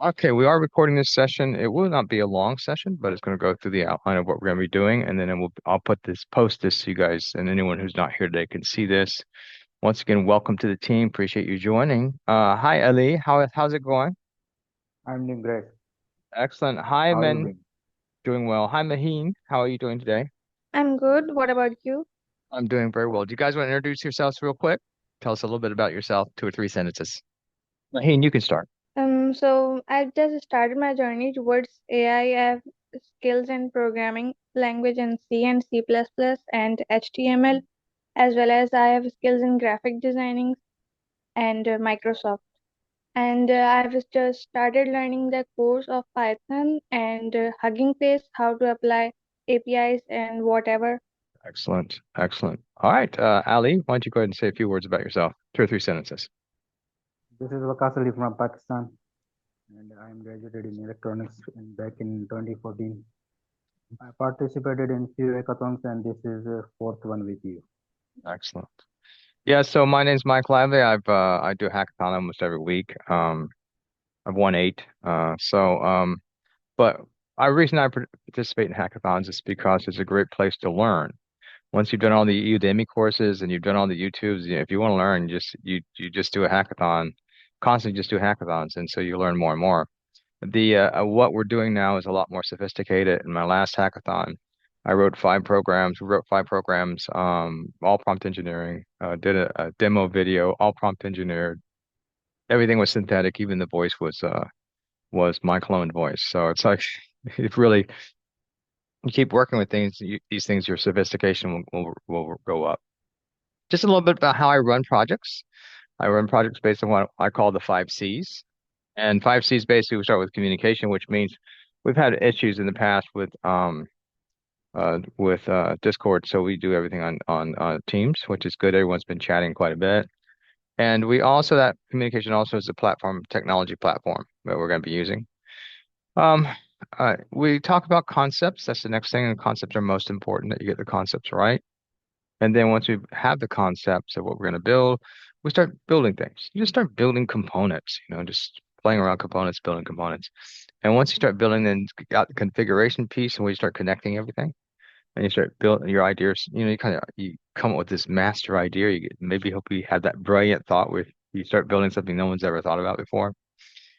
Okay, we are recording this session. It will not be a long session, but it's going to go through the outline of what we're going to be doing, and then I'll post this so you guys and anyone who's not here today can see this. Once again, welcome to the team. Appreciate you joining. Hi, Ali. How's it going? I'm doing great. Excellent. Hi, How are you Men. doing? Doing well. Hi, Maheen. How are you doing today? I'm good. What about you? I'm doing very well. Do you guys want to introduce yourselves real quick? Tell us a little bit about yourself, two or three sentences. Maheen, you can start. So I've just started my journey towards AI. I have skills in programming language in C and C++ and HTML, as well as I have skills in graphic designing and Microsoft. And I've just started learning the course of Python and Hugging Face, how to apply APIs and whatever. Excellent. Excellent. All right, Ali, why don't you go ahead and say a few words about yourself? Two or three sentences. This is Waqas Ali from Pakistan, and I am graduated in electronics back in 2014. I participated in few hackathons, and this is the fourth one with you. Excellent. Yeah, so my name's Mike Lively. I do a hackathon almost every week. I've won eight. But reason I participate in hackathons is because it's a great place to learn. Once you've done all the Udemy courses and you've done all the YouTubes, if you want to learn, you just do a hackathon, constantly just do hackathons, and so you learn more and more. The What we're doing now is a lot more sophisticated. In my last hackathon, I wrote five programs. We wrote five programs, all prompt engineering. Did a demo video, all prompt engineered. Everything was synthetic. Even the voice was my cloned voice. So it's like it really you keep working with these things, your sophistication will go up. Just a little bit about how I run projects. I run projects based on what I call the five C's. And five C's basically we start with communication, which means we've had issues in the past with Discord, so we do everything on Teams, which is good. Everyone's been chatting quite a bit. And we also that communication also is a platform, technology platform that we're going to be using. Um, we talk about concepts. That's the next thing, and concepts are most important that you get the concepts right. And then once we have the concepts of what we're going to build, we start building things. You just start building components, just playing around components, building components. And once you start building, then you got the configuration piece, and we start connecting everything, and you start building your ideas. You come up with this master idea. Maybe hope you have that brilliant thought where you start building something no one's ever thought about before.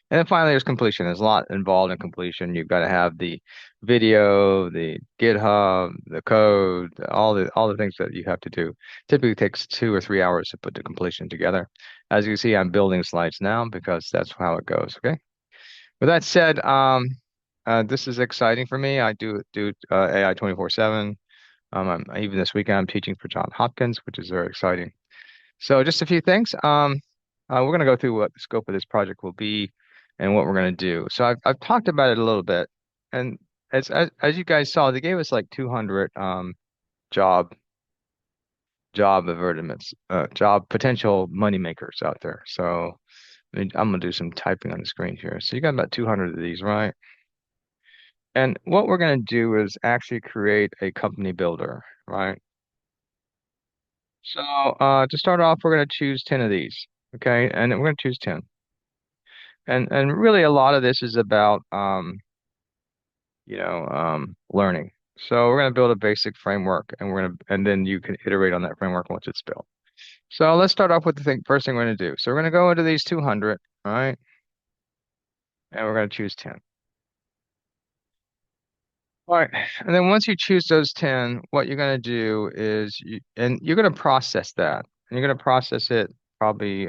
And then finally, there's completion. There's a lot involved in completion. You've got to have the video, the GitHub, the code, all the things that you have to do. Typically takes 2 or 3 hours to put the completion together. As you can see, I'm building slides now because that's how it goes. Okay. With that said, this is exciting for me. I do AI 24/7. Even this weekend, I'm teaching for John Hopkins, which is very exciting. So just a few things. We're going to go through what the scope of this project will be and what we're going to do. So I've talked about it a little bit, and as you guys saw, they gave us like 200 job job advertisements, job potential money makers out there. So I'm going to do some typing on the screen here. So you got about 200 of these, right? And what we're going to do is actually create a company builder, right? So to start off, we're going to choose 10 of these, okay? And then we're going to choose 10. And really a lot of this is about learning. So we're going to build a basic framework and then you can iterate on that framework once it's built. So let's start off with the first thing we're going to do. So we're going to go into these 200, all right? And we're going to choose 10. All right. And then once you choose those 10, what you're going to do is you're going to process that. And you're going to process it probably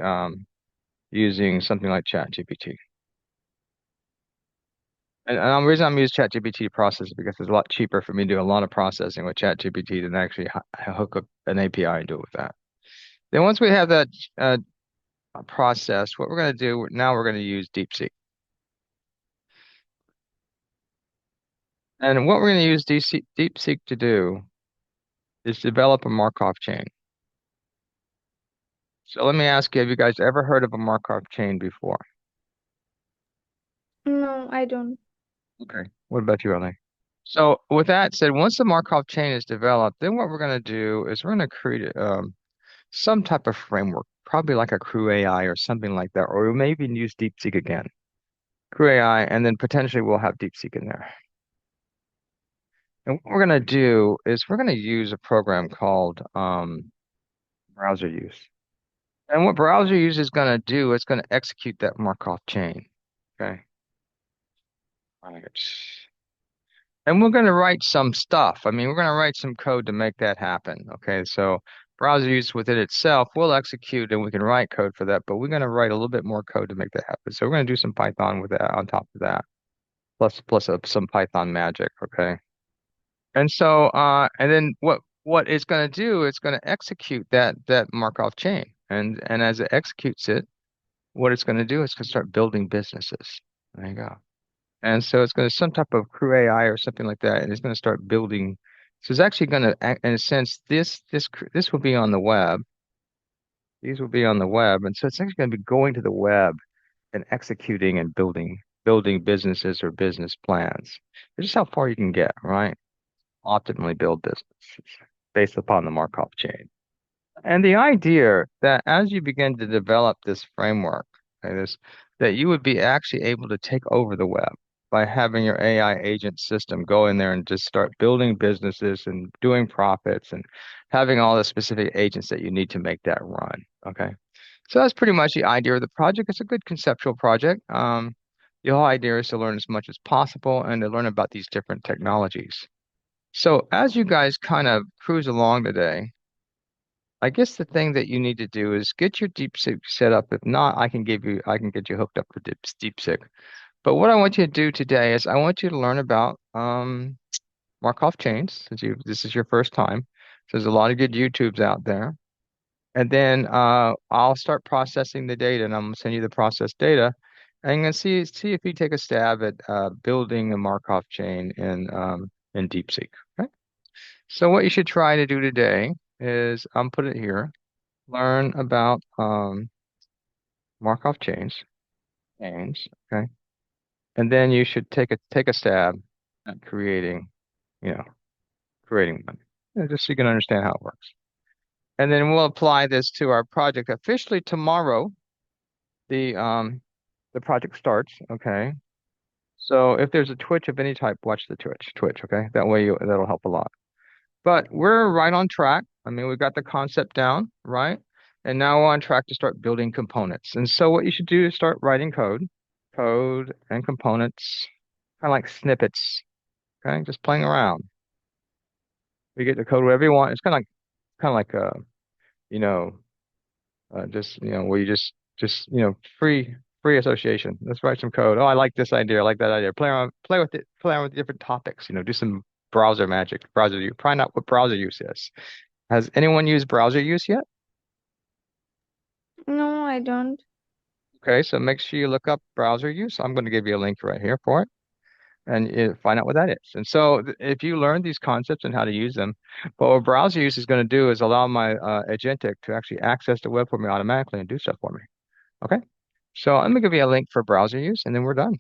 using something like ChatGPT. And the reason I'm using ChatGPT to process it because it's a lot cheaper for me to do a lot of processing with ChatGPT than actually hook up an API and do it with that. Then once we have that process, what we're going to do now, we're going to use DeepSeek. And what we're going to use DeepSeek to do is develop a Markov chain. So let me ask you, have you guys ever heard of a Markov chain before? No, I don't. Okay. What about you, Ellie? So with that said, once the Markov chain is developed, then what we're going to do is we're going to create some type of framework, probably like a Crew AI or something like that, or we may even use DeepSeek again. Crew AI, and then potentially we'll have DeepSeek in there. And what we're going to do is we're going to use a program called browser use. And what browser use is going to do, it's going to execute that Markov chain. Okay. Right. And we're going to write some stuff. I mean, we're going to write some code to make that happen. Okay. So browser use within itself will execute and we can write code for that, but we're going to write a little bit more code to make that happen. So we're going to do some Python with that on top of that, plus some Python magic. Okay. And so, and then what it's going to do, it's going to execute that Markov chain. And as it executes it, what it's going to do is going to start building businesses. There you go. And so it's going to some type of crew AI or something like that, and it's going to start building. So it's actually going to, in a sense, this will be on the web. These will be on the web, and so it's actually going to be going to the web and executing and building businesses or business plans. It's just how far you can get, right? Optimally build businesses based upon the Markov chain. And the idea that as you begin to develop this framework, okay, that you would be actually able to take over the web by having your AI agent system go in there and just start building businesses and doing profits and having all the specific agents that you need to make that run. Okay. So that's pretty much the idea of the project. It's a good conceptual project. The whole idea is to learn as much as possible and to learn about these different technologies. So as you guys kind of cruise along today, I guess the thing that you need to do is get your DeepSeek set up. If not, I can get you hooked up to DeepSeek. But what I want you to do today is I want you to learn about Markov chains, since this is your first time. So there's a lot of good YouTubes out there. And then I'll start processing the data, and I'm gonna send you the processed data. And I'm gonna see if you take a stab at building a Markov chain in DeepSeek. Okay. So what you should try to do today is put it here. Learn about Markov chains, okay? And then you should take a stab at you know, creating one, just so you can understand how it works. And then we'll apply this to our project officially tomorrow. The project starts, okay? So if there's a Twitch of any type, watch the Twitch, okay? That'll help a lot. But we're right on track. I mean, we've got the concept down, right? And now we're on track to start building components. And so what you should do is start writing code and components, kind of like snippets, okay? Just playing around. You get to code whatever you want. It's kind of like you know, just where you just free association. Let's write some code. Oh, I like this idea. I like that idea. Play with it. Play around with different topics. Do some browser magic. Browser use. Find out what browser use is. Has anyone used browser use yet? No, I don't. Okay, so make sure you look up browser use. I'm going to give you a link right here for it and find out what that is. And so if you learn these concepts and how to use them, but what browser use is going to do is allow my agentic to actually access the web for me automatically and do stuff for me. Okay, so I'm going to give you a link for browser use and then we're done.